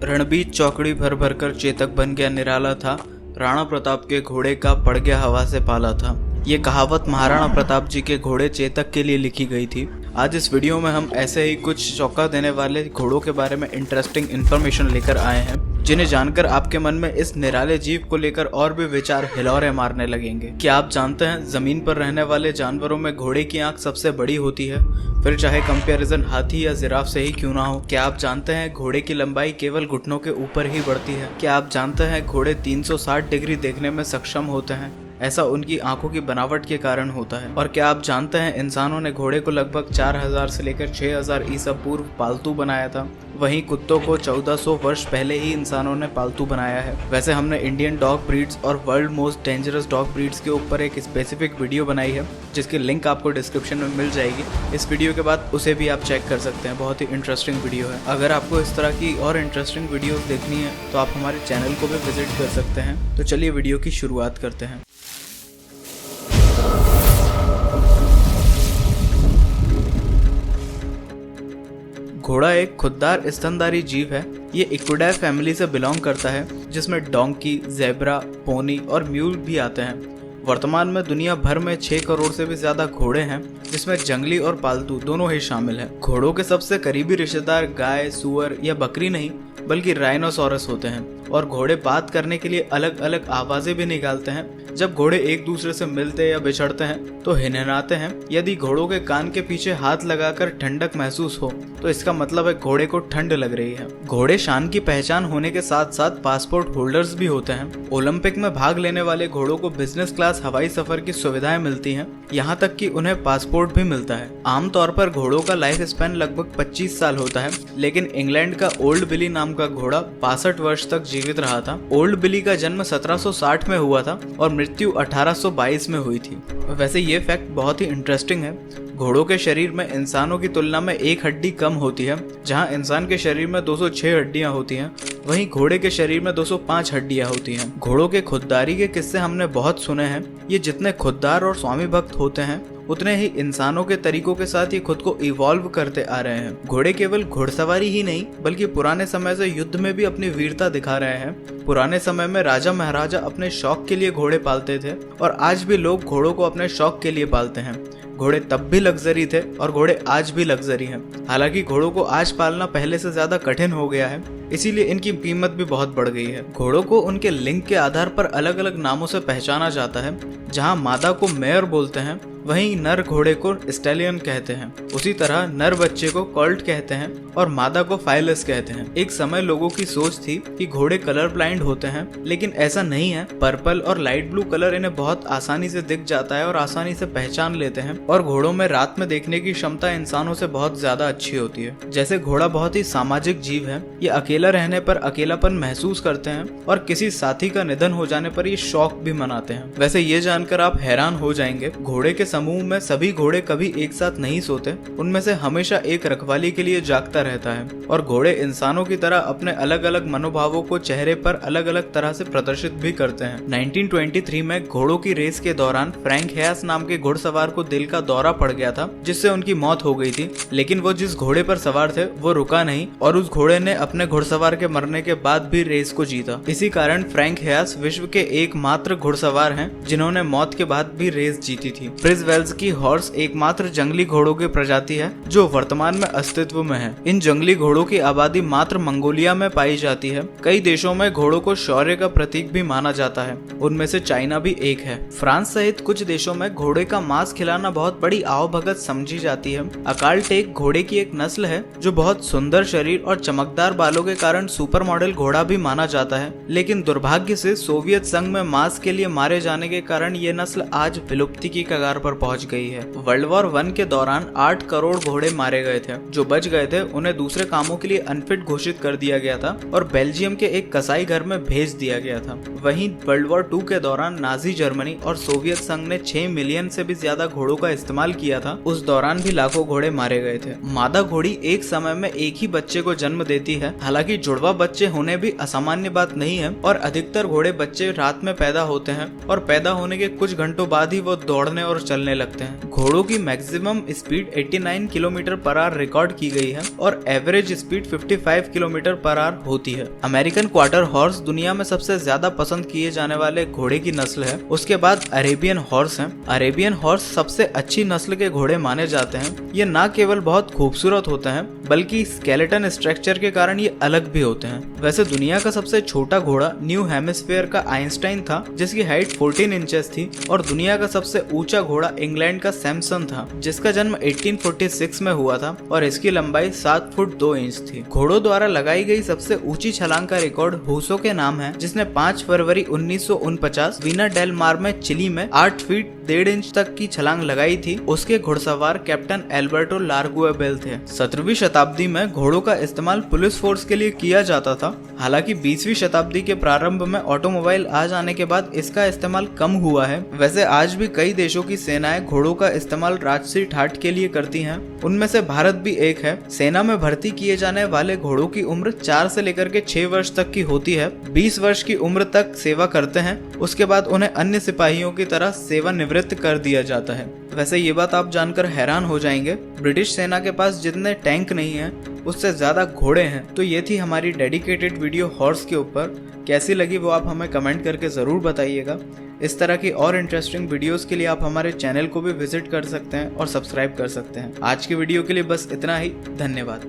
रणबीर चौकड़ी भर भर कर चेतक बन गया निराला था, राणा प्रताप के घोड़े का पड़ गया हवा से पाला था। ये कहावत महाराणा प्रताप जी के घोड़े चेतक के लिए लिखी गई थी। आज इस वीडियो में हम ऐसे ही कुछ चौंका देने वाले घोड़ों के बारे में इंटरेस्टिंग इन्फॉर्मेशन लेकर आए हैं, जिन्हें जानकर आपके मन में इस निराले जीव को लेकर और भी विचार हिलौरे मारने लगेंगे। क्या आप जानते हैं जमीन पर रहने वाले जानवरों में घोड़े की आंख सबसे बड़ी होती है, फिर चाहे कंपैरिजन हाथी या जिराफ से ही क्यों ना हो। क्या आप जानते हैं घोड़े की लंबाई केवल घुटनों के ऊपर ही बढ़ती है। क्या आप जानते हैं घोड़े 360 डिग्री देखने में सक्षम होते हैं, ऐसा उनकी आंखों की बनावट के कारण होता है। और क्या आप जानते हैं इंसानों ने घोड़े को लगभग 4000 से लेकर 6000 ईसा पूर्व पालतू बनाया था, वहीं कुत्तों को 1400 वर्ष पहले ही इंसानों ने पालतू बनाया है। वैसे हमने इंडियन डॉग ब्रीड्स और world most dangerous dog breeds के ऊपर एक स्पेसिफिक वीडियो बनाई है, जिसकी लिंक आपको डिस्क्रिप्शन में मिल जाएगी। इस वीडियो के बाद उसे भी आप चेक कर सकते हैं, बहुत ही इंटरेस्टिंग वीडियो है। अगर आपको इस तरह की और इंटरेस्टिंग वीडियोस देखनी है तो आप हमारे चैनल को भी विजिट कर सकते हैं। तो चलिए वीडियो की शुरुआत करते हैं। घोड़ा एक खुददार स्तनधारी जीव है। ये इक्विडाई फैमिली से बिलोंग करता है, जिसमें डोंकी, ज़ेब्रा, पोनी और म्यूल भी आते हैं। वर्तमान में दुनिया भर में 6 करोड़ से भी ज्यादा घोड़े हैं, जिसमें जंगली और पालतू दोनों ही शामिल हैं। घोड़ों के सबसे करीबी रिश्तेदार गाय, सुअर या बकरी नहीं बल्कि राइनोसोरस होते हैं, और घोड़े बात करने के लिए अलग अलग आवाजें भी निकालते हैं। जब घोड़े एक दूसरे से मिलते या बिछड़ते हैं तो हिनहिनाते हैं। यदि घोड़ों के कान के पीछे हाथ लगाकर ठंडक महसूस हो तो इसका मतलब है घोड़े को ठंड लग रही है। घोड़े शान की पहचान होने के साथ साथ पासपोर्ट होल्डर्स भी होते हैं। ओलंपिक में भाग लेने वाले घोड़ों को बिजनेस क्लास हवाई सफर की सुविधाएं मिलती हैं, यहाँ तक कि उन्हें पासपोर्ट भी मिलता है। आमतौर पर घोड़ों का लाइफ स्पैन लगभग 25 साल होता है, लेकिन इंग्लैंड का ओल्ड बिली नाम का घोड़ा 62 वर्ष तक जीवित रहा था। ओल्ड बिली का जन्म 1760 में हुआ था और मृत्यु 1822 में हुई थी। वैसे ये फैक्ट बहुत ही इंटरेस्टिंग है। घोड़ों के शरीर में इंसानों की तुलना में एक हड्डी कम होती है। जहां इंसान के शरीर में 206 हड्डियां होती हैं, वहीं घोड़े के शरीर में 205 हड्डियां होती हैं। घोड़ों के खुददारी के किस्से हमने बहुत सुने हैं। ये जितने खुददार और स्वामी भक्त होते हैं, उतने ही इंसानों के तरीकों के साथ ये खुद को इवॉल्व करते आ रहे हैं। घोड़े केवल घुड़सवारी ही नहीं बल्कि पुराने समय से युद्ध में भी अपनी वीरता दिखा रहे हैं। पुराने समय में राजा महाराजा अपने शौक के लिए घोड़े पालते थे, और आज भी लोग घोड़ों को अपने शौक के लिए पालते हैं। घोड़े तब भी लग्जरी थे और घोड़े आज भी लग्जरी हैं। हालांकि घोड़ों को आज पालना पहले से ज्यादा कठिन हो गया है, इसीलिए इनकी कीमत भी बहुत बढ़ गई है। घोड़ों को उनके लिंग के आधार पर अलग अलग नामों से पहचाना जाता है। जहां मादा को मेयर बोलते हैं, वहीं नर घोड़े को स्टैलियन कहते हैं। उसी तरह नर बच्चे को कॉल्ट कहते हैं और मादा को फाइलस कहते हैं। एक समय लोगों की सोच थी कि घोड़े कलर ब्लाइंड होते हैं, लेकिन ऐसा नहीं है। पर्पल और लाइट ब्लू कलर इन्हें बहुत आसानी से दिख जाता है और आसानी से पहचान लेते हैं। और घोड़ों में रात में देखने की क्षमता इंसानों से बहुत ज्यादा अच्छी होती है। जैसे घोड़ा बहुत ही सामाजिक जीव है, ये अकेला रहने पर अकेलापन महसूस करते हैं और किसी साथी का निधन हो जाने पर ये शौक भी मनाते हैं। वैसे ये जानकर आप हैरान हो जाएंगे, घोड़े के समूह में सभी घोड़े कभी एक साथ नहीं सोते। उनमें से हमेशा एक रखवाली के लिए जागता रहता है। और घोड़े इंसानों की तरह अपने अलग अलग मनोभावों को चेहरे पर अलग अलग तरह से प्रदर्शित भी करते हैं। 1923 में घोड़ों की रेस के दौरान फ्रैंक हेयस नाम के घुड़सवार को दिल का दौरा पड़ गया था, जिससे उनकी मौत हो गई थी। लेकिन वो जिस घोड़े पर सवार थे वो रुका नहीं, और उस घोड़े ने अपने घुड़सवार के मरने के बाद भी रेस को जीता। इसी कारण फ्रैंक हेयस विश्व के एकमात्र घुड़सवार हैं जिन्होंने मौत के बाद भी रेस जीती थी। फ्रिज वेल्स की हॉर्स एकमात्र जंगली घोड़ों की प्रजाति है जो वर्तमान में अस्तित्व में है। इन जंगली घोड़ों की आबादी मात्र मंगोलिया में पाई जाती है। कई देशों में घोड़ों को शौर्य का प्रतीक भी माना जाता है, उनमें से चाइना भी एक है। फ्रांस सहित कुछ देशों में घोड़े का मांस खिलाना बहुत बड़ी आवभगत समझी जाती है। अकाल टेक घोड़े की एक नस्ल है जो बहुत सुंदर शरीर और चमकदार बालों के कारण सुपर मॉडल घोड़ा भी माना जाता है। लेकिन दुर्भाग्य से सोवियत संघ में मांस के लिए मारे जाने के कारण ये नस्ल आज विलुप्ति की कगार पर पहुंच गई है। वर्ल्ड वॉर 1 के दौरान 8 करोड़ घोड़े मारे गए थे। जो बच गए थे उन्हें दूसरे कामों के लिए अनफिट घोषित कर दिया गया था और बेल्जियम के एक कसाई घर में भेज दिया गया था। वहीं वर्ल्ड वॉर 2 के दौरान नाजी जर्मनी और सोवियत संघ ने 6 मिलियन से भी ज्यादा घोड़ों का इस्तेमाल किया था। उस दौरान भी लाखों घोड़े मारे गए थे। मादा घोड़ी एक समय में एक ही बच्चे को जन्म देती है। हालांकि जुड़वा बच्चे होने भी असामान्य बात नहीं है, और अधिकतर घोड़े बच्चे रात में पैदा होते हैं और पैदा होने के कुछ घंटों बाद ही वो दौड़ने और चलने लगते हैं। घोड़ों की maximum speed 89 kilometre per hour record की गई है और average speed 55 kilometre per hour होती है। अमेरिकन क्वार्टर हॉर्स दुनिया में सबसे ज्यादा पसंद किए जाने वाले घोड़े की नस्ल है। उसके बाद अरेबियन हॉर्स है। अरेबियन हॉर्स सबसे अच्छी नस्ल के घोड़े माने जाते हैं। ये न केवल बहुत खूबसूरत होते हैं बल्कि स्केलेटन स्ट्रक्चर के कारण ये अलग भी होते हैं। वैसे दुनिया का सबसे छोटा घोड़ा न्यू हेमिस्फीयर का आइंस्टाइन था, जिसकी हाइट 14 इंचेस थी, और दुनिया का सबसे ऊंचा घोड़ा इंग्लैंड का सैमसन था, जिसका जन्म 1846 में हुआ था और इसकी लंबाई 7 फुट 2 इंच थी। घोड़ों द्वारा लगाई गई सबसे ऊंची छलांग का रिकॉर्ड हुसो के नाम है, जिसने 5 फरवरी 1949 विना डेल मार में चिली में 8 फीट 1.5 इंच तक की छलांग लगाई थी। उसके घुड़सवार कैप्टन एल्बर्टो लार्गुएबेल थे। 17वीं शताब्दी में घोड़ों का इस्तेमाल पुलिस फोर्स के लिए किया जाता था। हालांकि 20वीं शताब्दी के प्रारंभ में ऑटोमोबाइल आ जाने के बाद इसका इस्तेमाल कम हुआ है। वैसे आज भी कई देशों की सेनाएं घोड़ों का इस्तेमाल राजसी ठाठ के लिए करती हैं। उनमें से भारत भी एक है। सेना में भर्ती किए जाने वाले घोड़ों की उम्र 4 से लेकर के 6 वर्ष तक की होती है। 20 वर्ष की उम्र तक सेवा करते हैं। उसके बाद उन्हें अन्य सिपाहियों की तरह सेवानिवृत्त कर दिया जाता है। वैसे ये बात आप जानकर हैरान हो जाएंगे, ब्रिटिश सेना के पास जितने टैंक नहीं है उससे ज्यादा घोड़े हैं। तो ये थी हमारी डेडिकेटेड वीडियो हॉर्स के ऊपर। कैसी लगी वो आप हमें कमेंट करके जरूर बताइएगा। इस तरह की और इंटरेस्टिंग वीडियोस के लिए आप हमारे चैनल को भी विजिट कर सकते हैं और सब्सक्राइब कर सकते हैं। आज की वीडियो के लिए बस इतना ही। धन्यवाद।